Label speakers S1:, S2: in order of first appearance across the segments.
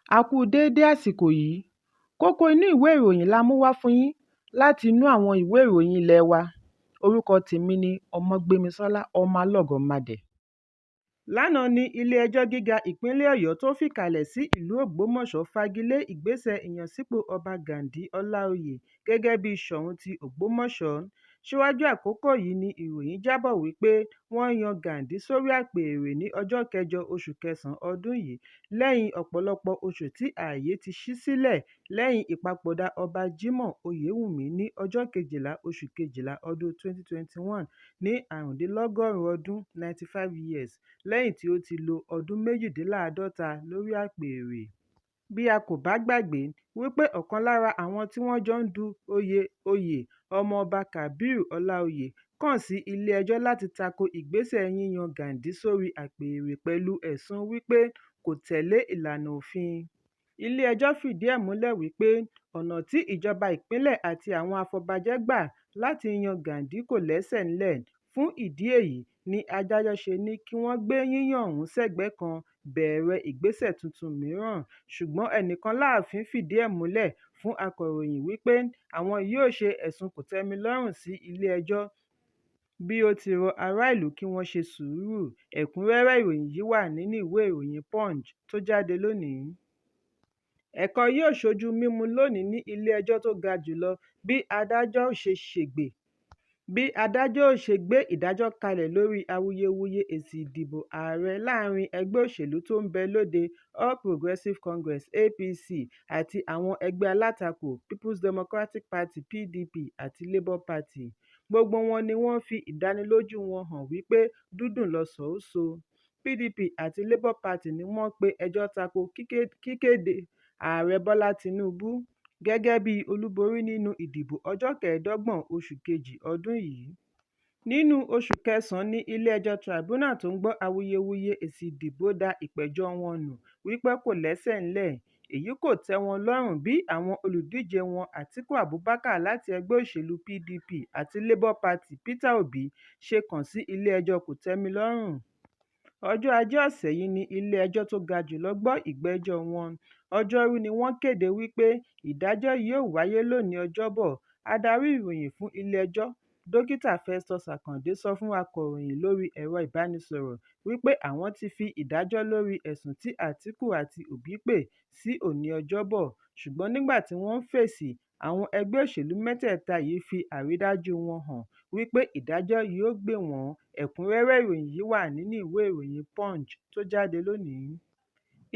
S1: A kú déédé àsìkò yìí. Kókó inú ìwé ìròyìn la mú wá fún yín láti inú àwọn ìwé ìròyìn ilé wa. Orúkọ tèmi ni Ọmọgbémisọ́lá ọmọ Alọ́gọ̀madẹ̀. Lánàá ní ilé-ẹjọ́ gíga ìpínlẹ̀ Ọ̀yọ́ tó fìkàlẹ̀ sí ìlú Ògbómọ̀ṣọ́ fagilé ìgbésẹ̀ ìyànsípò ọba Ghandi Ọláoyè gẹ́gẹ́ bí Ṣọ̀ún ti Ògbómọ̀ṣọ́. Síwájú àkókò yìí ni ìròyìn jábọ̀ wípé wọ́n yan Ghandi sórí àpèrè ní ọjọ́ kẹjọ oṣù kẹsàn-án ọdún yìí lẹ́yìn ọ̀pọ̀lọpọ̀ oṣù tí ààyè ti ṣí sílẹ̀ lẹ́yìn ìpapòdà ọba Jimoh Oyewumi ní ọjọ́ kejìlá oṣù kejìlá ọdún 2021 ní àrùndínlọ́gọ́rùn-ún ọdún 95 years lẹ́yìn tí ó ti lo ọdún méjìdínláàádọ́ta lórí àpèrè. Bí a kò bá gbàgbé wípé ọ̀kan lára àwọn tí wọ́n jọ ń du oyè ọmọọba Kabiru Ọláoyè kàn sí ilé-ẹjọ́ láti tako ìgbésẹ̀ yíyan Ghandi sórí àpèrè pẹ̀lú ẹ̀sùn wípé kò tẹ̀lé ìlànà òfin. Ilé-ẹjọ́ fìdí ẹ̀ múlẹ̀ wípé ọ̀nà tí ìjọba ìpínlẹ̀ àti àwọn afọbajẹ gbà láti yan Ghandi kò lẹ́sẹ̀ ńlẹ̀. Fún ìdí èyí ni adájọ́ ṣe ní kí wọ́n gbé yíyan ọ̀hún sẹ́gbẹ̀ẹ́ kan bẹ̀rẹ̀ ìgbésẹ̀ tuntun mìíràn. Ṣùgbọ́n ẹnìkan láàfin fìdí ẹ̀ múlẹ̀ fún akọ̀ròyìn wípé àwọn yóò ṣe ẹ̀sùn kòtẹ́milọ́rùn sí ilé-ẹjọ́ bí ó ti rọ ará ìlú kí wọ́n ṣe sùúrù. Ẹ̀kúnrẹ́rẹ́ ìròyìn yìí wà nínú ìwé ìròyìn Punch tó jáde lónìí. Ẹ̀kọ́ yóò ṣojú mímu lónìí ní ilé-ẹjọ́ tó ga jùlọ bí adájọ́ ò ṣe gbé ìdájọ́ kalẹ̀ lórí awuyewuye èsì ìdìbò ààrẹ láàrin ẹgbẹ́ òṣèlú tó ń bẹ lóde All Progressives Congress (APC) àti àwọn ẹgbẹ́ alátakò People's Democratic Party (PDP) àti Labour Party. Gbogbo wọn ni wọ́n fi ìdánilójú wọn hàn wípé dúdùn lọsàn ó so. PDP àti Labour Party ni wọ́n pe ẹjọ́ tako kíkéde ààrẹ Bọ́lá Tinubu gẹ́gẹ́ bí olúborí nínú ìdìbò ọjọ́ 25 oṣù kejì ọdún yìí. Nínú oṣù kẹsàn-án ní ilé-ẹjọ́ tribunal tó ń gbọ́ awuyewuye èsì ìdìbò dá ìpẹ̀jọ́ wọn nù wípé kò lẹ́sẹ̀ ńlẹ̀. Èyí kò tẹ́ wọn lọ́rùn bí àwọn olùdíje wọn Atiku Abubakar láti ẹgbẹ́ òṣèlú PDP àti Labour Party Peter Obi ṣe kàn sí ilé-ẹjọ́ kòtẹ́milọ́rùn. Ọjọ́ Ajé ọ̀sẹ̀ yìí ni ilé-ẹjọ́ tó ga jùlọ gbọ́ ìgbẹ́jọ́ wọn. Ọjọ́rú ni wọ́n kéde wípé ìdájọ́ yóò wáyé lónìí Ọjọ́bọ̀. Adarí ìròyìn fún ilé-ẹjọ́ Dókítà Festus Akande sọ fún akọ̀ròyìn lórí ẹ̀rọ ìbánisọ̀rọ̀ wípé àwọn ti fi ìdájọ́ lórí ẹ̀sùn tí Atiku àti Obi pè sí òní Ọjọ́bọ̀. Ṣùgbọ́n nígbà tí wọ́n ń fèsì, àwọn ẹgbẹ́ òṣèlú mẹ́tẹ̀ẹ̀ta yìí fi àrídájú wọn hàn wípé ìdájọ́ yóò gbè wọ́n. Ẹ̀kúnrẹ́rẹ́ ìròyìn yìí wà nínú ìwé ìròyìn Punch tó jáde lónìí.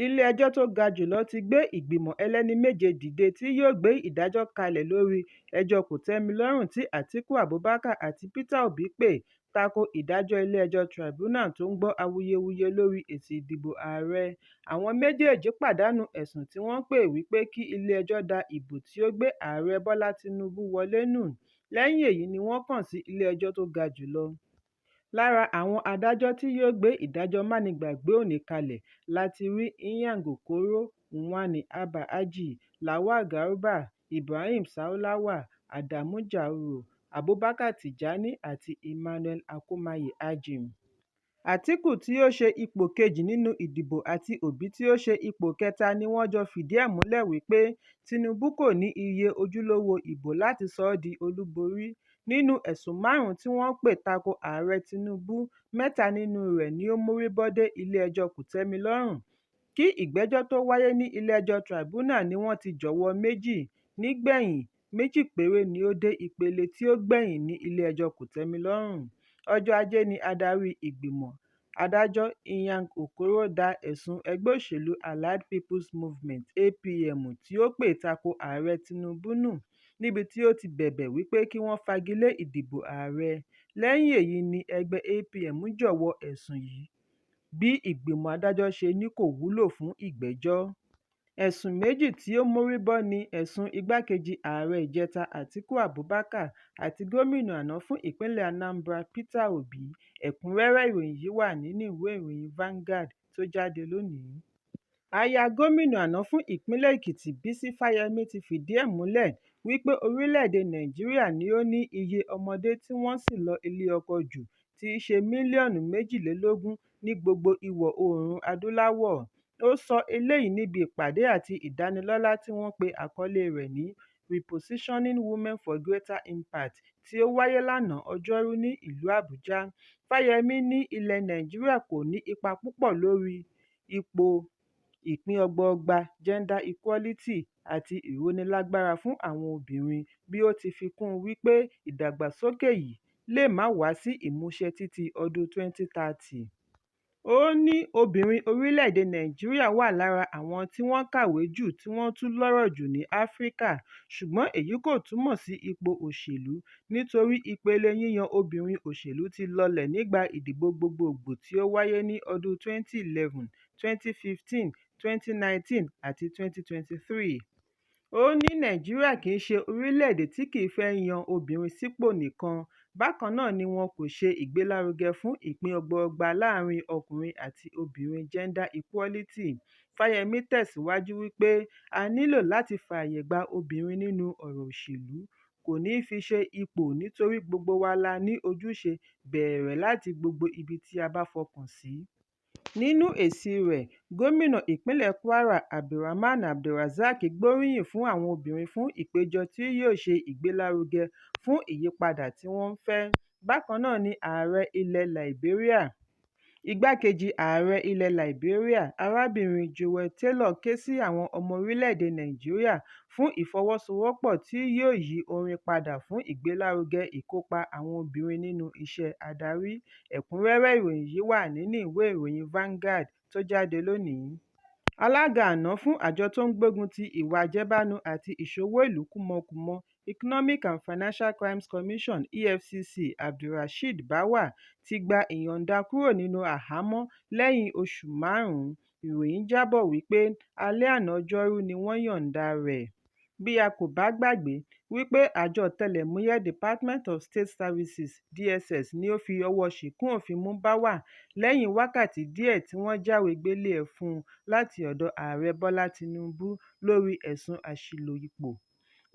S1: Ilé-ẹjọ́ tó ga jùlọ ti gbé ìgbìmọ̀ ẹlẹ́ni méje dìde tí yóò gbé ìdájọ́ kalẹ̀ lórí ẹjọ́ kòtẹ́milọ́rùn tí Atiku Abubakar àti Peter Obi pè tako ìdájọ́ ilé-ẹjọ́ tribunal tó ń gbọ́ awuyewuye lórí èsì ìdìbò ààrẹ. Àwọn méjèèjì pàdánù ẹ̀sùn tí wọ́n pè wípé kí ilé-ẹjọ́ da ìbò tí ó gbé ààrẹ Bọ́lá Tinubu wọlé nù. Lẹ́yìn èyí ni wọ́n kàn sí ilé-ẹjọ́ tó ga jùlọ. Lára àwọn adájọ́ tí yóò gbé ìdájọ́ mánigbàgbé òní kalẹ̀ láti rí Inyang Okoro, Nwani Abba Aji, Lawal Garba, Ibrahim Saulawa, Adamu Jauro, Abubakar Tijani àti Emmanuel Akomaye Ajim. Atiku tí ó ṣe ipò kejì nínú ìdìbò àti Obi tí ó ṣe ipò kẹta ni wọ́n jọ fìdí ẹ̀ múlẹ̀ wípé Tinubu kò ní iye ojúlówó ìbò láti sọ ọ́ di olúborí. Nínú ẹ̀sùn 5 tí wọ́n pè tako ààrẹ Tinubu, 3 nínú rẹ̀ ni ó mórí bọ́ dé ilé-ẹjọ́ kòtẹ́milọ́rùn. Kí ìgbẹ́jọ́ tó wáyé ní ilé-ẹjọ́ tribunal ni wọ́n ti jọ̀wọ́ 2. Nígbẹ̀yìn 2 péré ni ó dé ìpele tí ó gbẹ̀yìn ní ilé-ẹjọ́ kòtẹ́milọ́rùn. Ọjọ́ Ajé ni adarí ìgbìmọ̀ adájọ́ Inyang Okoro da ẹ̀sùn ẹgbẹ́ òṣèlú Allied People's Movement (APM) tí ó pè tako ààrẹ Tinubu nù, níbi tí ó ti bẹ̀bẹ̀ wípé kí wọ́n fagilé ìdìbò ààrẹ. Lẹ́yìn èyí ni ẹgbẹ́ APM jọ̀wọ́ ẹ̀sùn yìí bí ìgbìmọ̀ adájọ́ ṣe ní kò wúlò fún ìgbẹ́jọ́. Ẹ̀sùn 2 tí ó mórí bọ́ ni ẹ̀sùn igbákejì ààrẹ ìjẹta Atiku Abubakar àti gómìnà àná fún ìpínlẹ̀ Anambra Peter Obi. Ẹ̀kúnrẹ́rẹ́ ìròyìn yìí wà nínú ìwé ìròyìn Vanguard tó jáde lónìí. Aya gómìnà àná fún ìpínlẹ̀ Èkìtì Bísí Fáyẹmí ti fìdí ẹ̀ múlẹ̀ wípé orílẹ̀-èdè Nàìjíríà ni ó ní iye ọmọdé tí wọ́n ṣì lọ ilé ọkọ jù tí í ṣe mílíọ̀nù 22 ní gbogbo ìwọ̀ oòrùn adúláwọ̀. Ó sọ eléyìí níbi ìpàdé àti ìdánilọ́lá tí wọ́n pe àkọlé rẹ̀ ní Repositioning Women for Greater Impact tí ó wáyé lánàá Ọjọ́rú ní ìlú Àbújá. Fáyẹmí ní ilẹ̀ Nàìjíríà kò ní ipa púpọ̀ lórí ipò ìpín ọgbọọgba gender equality àti ìrónilágbára fún àwọn obìnrin, bí ó ti fi kún un wípé ìdàgbàsókè yìí lè má wá sí ìmúṣẹ títí ọdún 2030. Ó ní obìnrin orílẹ̀-èdè Nàìjíríà wà lára àwọn tí wọ́n kàwé jù tí wọ́n tún lọ́rọ̀ jù ní Áfíríkà, ṣùgbọ́n èyí kò túmọ̀ sí ipò òṣèlú, nítorí ìpele yíyan obìnrin òṣèlú ti lọlẹ̀ nígbà ìdìbò gbogbogbò tí ó wáyé ní ọdún 2011, 2015, 2019 àti 2023. Ó ní Nàìjíríà kì í ṣe orílẹ̀-èdè tí kì í fẹ́ yan obìnrin sípò nìkan, bákan náà ni wọn kò ṣe ìgbélárugẹ fún ìpín ọgbọọgba láàrin ọkùnrin àti obìnrin gender equality. Fáyẹmí tẹ̀síwájú wípé a nílò láti fààyè gba obìnrin nínú ọ̀rọ̀ òṣèlú, kò ní fi ṣe ipò, nítorí gbogbo wa la ní ojúṣe bẹ̀rẹ̀ láti gbogbo ibi tí a bá fọkàn sí. Nínú èsì rẹ̀, gómìnà ìpínlẹ̀ Kwara Abdulrahman Abdulrazak gbóríyìn fún àwọn obìnrin fún ìpéjọ tí yóò ṣe ìgbélárugẹ fún ìyípadà tí wọ́n ń fẹ́. Bákan náà ni ààrẹ ilẹ̀ Liberia, igbákejì ààrẹ ilẹ̀ Liberia, arábìnrin Joel Taylor ké sí àwọn ọmọ orílẹ̀-èdè Nàìjíríà fún ìfọwọ́sowọ́pọ̀ tí yóò yí orin padà fún ìgbélárugẹ ìkópa àwọn obìnrin nínú iṣẹ́ adarí. Ẹ̀kúnrẹ́rẹ́ ìròyìn yìí wà nínú ìwé ìròyìn Vanguard tó jáde lónìí. Alága àná fún àjọ tó ń gbógun ti ìwà àjẹbánu àti ìṣòwò ìlú kúmọkùmọ Economic and Financial Crimes Commission EFCC Abdulrasheed Báwà ti gba ìyọ̀ǹda kúrò nínú àhámọ́ lẹ́yìn oṣù 5. Ìròyìn jábọ̀ wípé alẹ́ àná Ọjọ́rú ni wọ́n yọ̀ǹda rẹ̀. Bí a kò bá gbàgbé wípé àjọ ọ̀tẹlẹ̀múyẹ́ Department of State Services DSS ni ó fi ọwọ́ ṣìkún òfin mú Báwà lẹ́yìn wákàtí díẹ̀ tí wọ́n jáwé gbélé ẹ̀ fún un láti ọ̀dọ̀ ààrẹ Bọ́lá Tinubu lórí ẹ̀sùn àṣìlò ipò.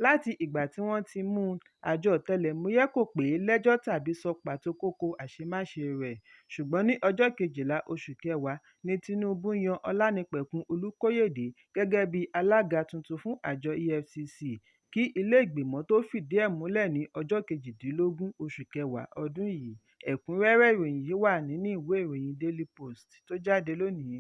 S1: Láti ìgbà tí wọ́n ti mú un, àjọ ọ̀tẹlẹ̀múyẹ́ kò pè é lẹ́jọ́ tàbí sọ pàtó kókó àṣemáṣe rẹ̀, ṣùgbọ́n ní ọjọ́ 12 oṣù kẹwàá ni Tinubu yan Ọlánípẹ̀kun Olúkóyèdé gẹ́gẹ́ bí alága tuntun fún àjọ EFCC kí ilé ìgbìmọ̀ tó fìdí ẹ̀ múlẹ̀ ní ọjọ́ 18 oṣù kẹwàá ọdún yìí. Ẹ̀kúnrẹ́rẹ́ ìròyìn yìí wà nínú ìwé ìròyìn Daily Post tó jáde lónìí.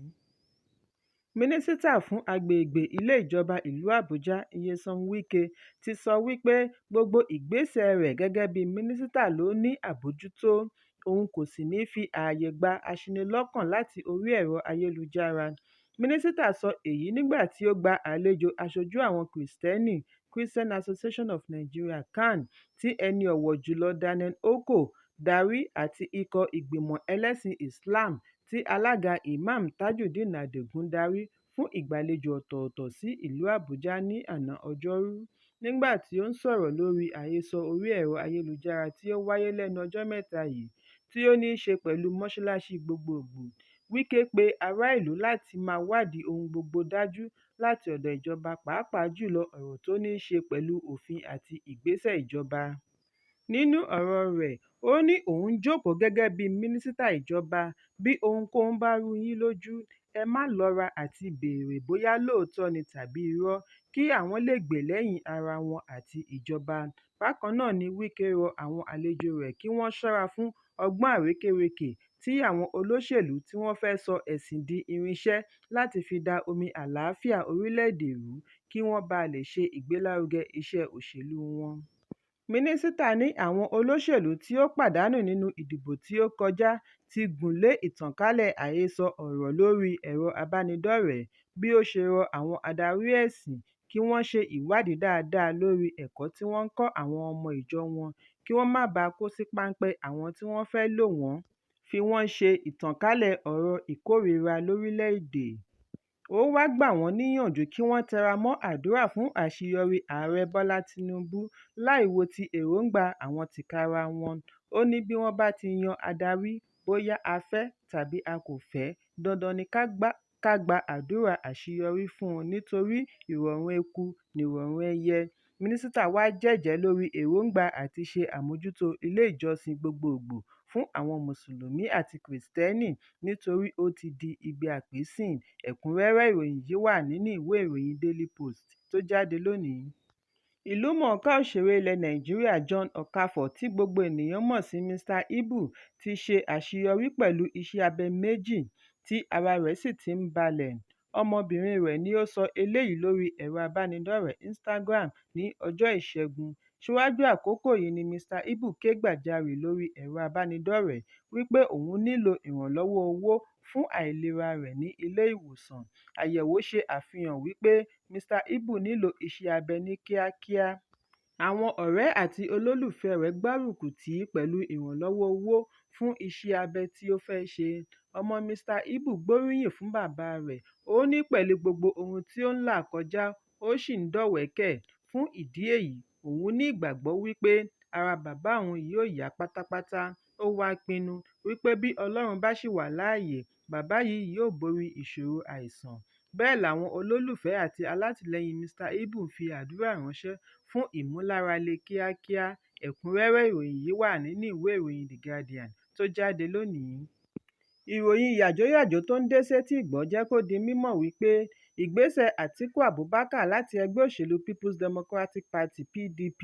S1: Mínísítà fún agbègbè ilé ìjọba ìlú Àbújá Nyesom Wike ti sọ wípé gbogbo ìgbésẹ̀ rẹ̀ gẹ́gẹ́ bí mínísítà ló ní àbójútó, òun kò sì ní fi ààyè gba aṣinilọ́kàn láti orí ẹ̀rọ ayélujára. Mínísítà sọ èyí nígbà tí ó gba àlejò aṣojú àwọn Kìrìsìtẹ́nì Christian Association of Nigeria (CAN) tí ẹni ọ̀wọ̀ jùlọ Daniel Oko darí àti ikọ̀ ìgbìmọ̀ ẹlẹ́sìn Islam tí alága Imam Tajudeen Adegun darí fún ìgbàlejò ọ̀tọ̀ọ̀tọ̀ sí ìlú Àbújá ní àná Ọjọ́rú. Nígbà tí ó ń sọ̀rọ̀ lórí àhesọ orí ẹ̀rọ ayélujára tí ó wáyé lẹ́nu ọjọ́ mẹ́ta yìí tí ó ní í ṣe pẹ̀lú mọ́ṣáláṣí gbogbogbò, Wike pe ará ìlú láti máa wádìí ohun gbogbo dájú láti ọ̀dọ̀ ìjọba, pàápàá jùlọ ọ̀rọ̀ tó ní í ṣe pẹ̀lú òfin àti ìgbésẹ̀ ìjọba. Nínú ọ̀rọ̀ rẹ̀, ó ní òun jókòó gẹ́gẹ́ bí mínísítà ìjọba, bí ohunkóhun bá rú yín lójú, ẹ má lọ́ra àti béèrè bóyá lóòótọ́ ni tàbí irọ́, kí àwọn lè gbè lẹ́yìn ara wọn àti ìjọba. Bákan náà ni Wike rọ àwọn àlejò rẹ̀ kí wọ́n ṣọ́ra fún ọgbọ́n àrékérekè tí àwọn olóṣèlú tí wọ́n fẹ́ sọ ẹ̀sìn di irinṣẹ́ láti fi da omi àlàáfíà orílẹ̀-èdè rú kí wọ́n bá lè ṣe ìgbélárugẹ iṣẹ́ òṣèlú wọn. Mínísítà ní àwọn olóṣèlú tí ó pàdánù nínú ìdìbò tí ó kọjá ti gùn lé ìtànkálẹ̀ àhesọ ọ̀rọ̀ lórí ẹ̀rọ abánidọ́rẹ̀ẹ́, bí ó ṣe rọ àwọn adarí ẹ̀sìn kí wọ́n ṣe ìwádìí dáadáa lórí ẹ̀kọ́ tí wọ́n ń kọ́ àwọn ọmọ ìjọ wọn kí wọ́n má bàa kó sí páńpẹ́ àwọn tí wọ́n fẹ́ lò wọ́n fi wọ́n ṣe ìtànkálẹ̀ ọ̀rọ̀ ìkórìíra lórílẹ̀-èdè. Ó wá gbà wọ́n níyànjú kí wọ́n tẹra mọ́ àdúrà fún àṣeyọrí ààrẹ Bọ́lá Tinubu láì wo ti èròǹgbà àwọn tìkára wọn. Ó ní bí wọ́n bá ti yan adarí, bóyá a fẹ́ tàbí a kò fẹ́, dandan ni ká gba àdúrà àṣeyọrí fún un, nítorí ìrọ̀rùn eku nìrọ̀rùn ẹyẹ. Mínísítà wá jẹ́jẹ̀ẹ́ lórí èròǹgbà àti ṣe àmójútó ilé ìjọsìn gbogbogbò fún àwọn mùsùlùmí àti kìrìstẹ́nì nítorí ó ti di ibi àpèsìn. Ẹ̀kúnrẹ́rẹ́ ìròyìn yìí wà nínú ìwé ìròyìn Daily Post tó jáde lónìí. Ìlúmọ̀ọ́ká òṣèré ilẹ̀ Nàìjíríà John Okafor tí gbogbo ènìyàn mọ̀ sí Mr Ibu ti ṣe àṣeyọrí pẹ̀lú iṣẹ́ abẹ méjì tí ara rẹ̀ sì ti ń balẹ̀. Ọmọbìnrin rẹ̀ ni ó sọ eléyìí lórí ẹ̀rọ abánidọ́rẹ̀ẹ́ Instagram ní ọjọ́ Ìṣẹ́gun. Síwájú àkókò yìí ni Mr Ibu ké gbàjarè lórí ẹ̀rọ abánidọ́rẹ̀ẹ́ wípé òun nílò ìrànlọ́wọ́ owó fún àìlera rẹ̀ ní ilé ìwòsàn. Àyẹ̀wò ṣe àfihàn wípé Mr Ibu nílò iṣẹ́ abẹ ní kíákíá. Àwọn ọ̀rẹ́ àti olólùfẹ́ rẹ̀ gbárùkù tì í pẹ̀lú ìrànlọ́wọ́ owó fún iṣẹ́ abẹ tí ó fẹ́ ṣe. Ọmọ Mr Ibu gbóríyìn fún bàbá rẹ̀. Ó ní pẹ̀lú gbogbo ohun tí ó ń là kọjá, ó ṣì ń dọ̀wẹ́kẹ̀. Fún ìdí èyí, òun ní ìgbàgbọ́ wípé ara bàbá òun yóò yá pátápátá. Ó wá pinnu wípé bí Ọlọ́run bá ṣì wà láàyè, bàbá yìí yóò borí ìṣòro àìsàn. Bẹ́ẹ̀ làwọn olólùfẹ́ àti alátìlẹyìn Mr Ibu fi àdúrà ránṣẹ́ fún ìmúlárale kíákíá. Ẹ̀kúnrẹ́rẹ́ ìròyìn yìí wà nínú ìwé ìròyìn The Guardian tó jáde lónìí. Ìròyìn yàjóyàjó tó ń dé sétí ìgbọ́ jẹ́ kó di mímọ̀ wípé ìgbésẹ̀ Àtíkù Abubakar láti ẹgbẹ́ òṣèlú People's Democratic Party (PDP)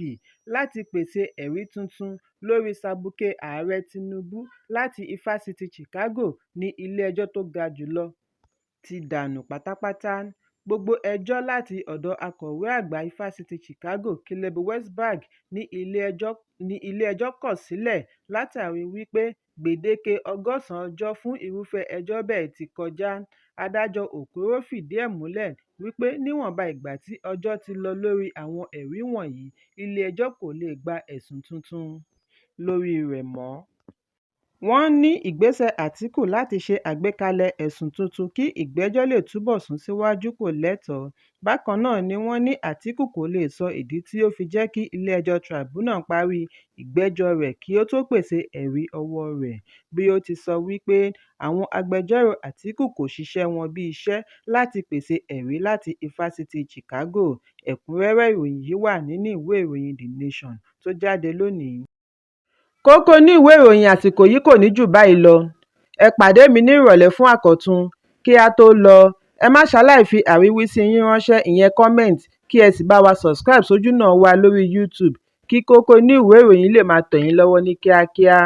S1: láti pèsè ẹ̀rí tuntun lórí sàbùkè ààrẹ Tinubu láti Ifásitì Chicago ní ilé-ẹjọ́ tó ga jùlọ ti dànù pátápátá. Gbogbo ẹjọ́ láti ọ̀dọ̀ akọ̀wé àgbà Ifásitì Chicago Caleb Westberg ní ilé-ẹjọ́ kọ̀ sílẹ̀ látàrí wípé gbèdéke 100 ọjọ́ fún irúfẹ́ ẹjọ́ bẹ́ẹ̀ ti kọjá. Adájọ́ Okoro fìdí ẹ̀ múlẹ̀ wípé níwọ̀nba ìgbà tí ọjọ́ ti lọ lórí àwọn ẹ̀rí wọ̀nyí, ilé-ẹjọ́ kò lè gba ẹ̀sùn tuntun lórí rẹ̀ mọ́. Wọ́n ní ìgbésẹ̀ Àtíkù láti ṣe àgbékalẹ̀ ẹ̀sùn tuntun kí ìgbẹ́jọ́ lè túbọ̀ sún síwájú kò lẹ́tọ̀ọ́. Bákan náà ni wọ́n ní Àtíkù kò lè sọ ìdí tí ó fi jẹ́ kí ilé-ẹjọ́ tribunal parí ìgbẹ́jọ́ rẹ̀ kí ó tó pèsè ẹ̀rí ọwọ́ rẹ̀. Bí ó ti sọ wípé àwọn agbẹjọ́rò Àtíkù kò ṣiṣẹ́ wọn bí iṣẹ́ láti pèsè ẹ̀rí láti Ifásitì Chicago. Ẹ̀kúnrẹ́rẹ́ ìròyìn yìí wà nínú ìwé ìròyìn The Nation tó jáde lónìí. Kókó inú ìwé ìròyìn àsìkò yìí kò ní jù báyìí lọ. Ẹ pàdé mi ní ìrọ̀lẹ́ fún àkọ́tun. Kí a tó lọ, ẹ má ṣaláì fi àríwísí yín ránṣẹ́, ìyẹn comment, kí ẹ sì bá wa subscribe sójúnà wa lórí YouTube kí Kókó Inú Ìwé Ìròyìn lè máa tẹ̀ yín lọ́wọ́ ní kíákíá.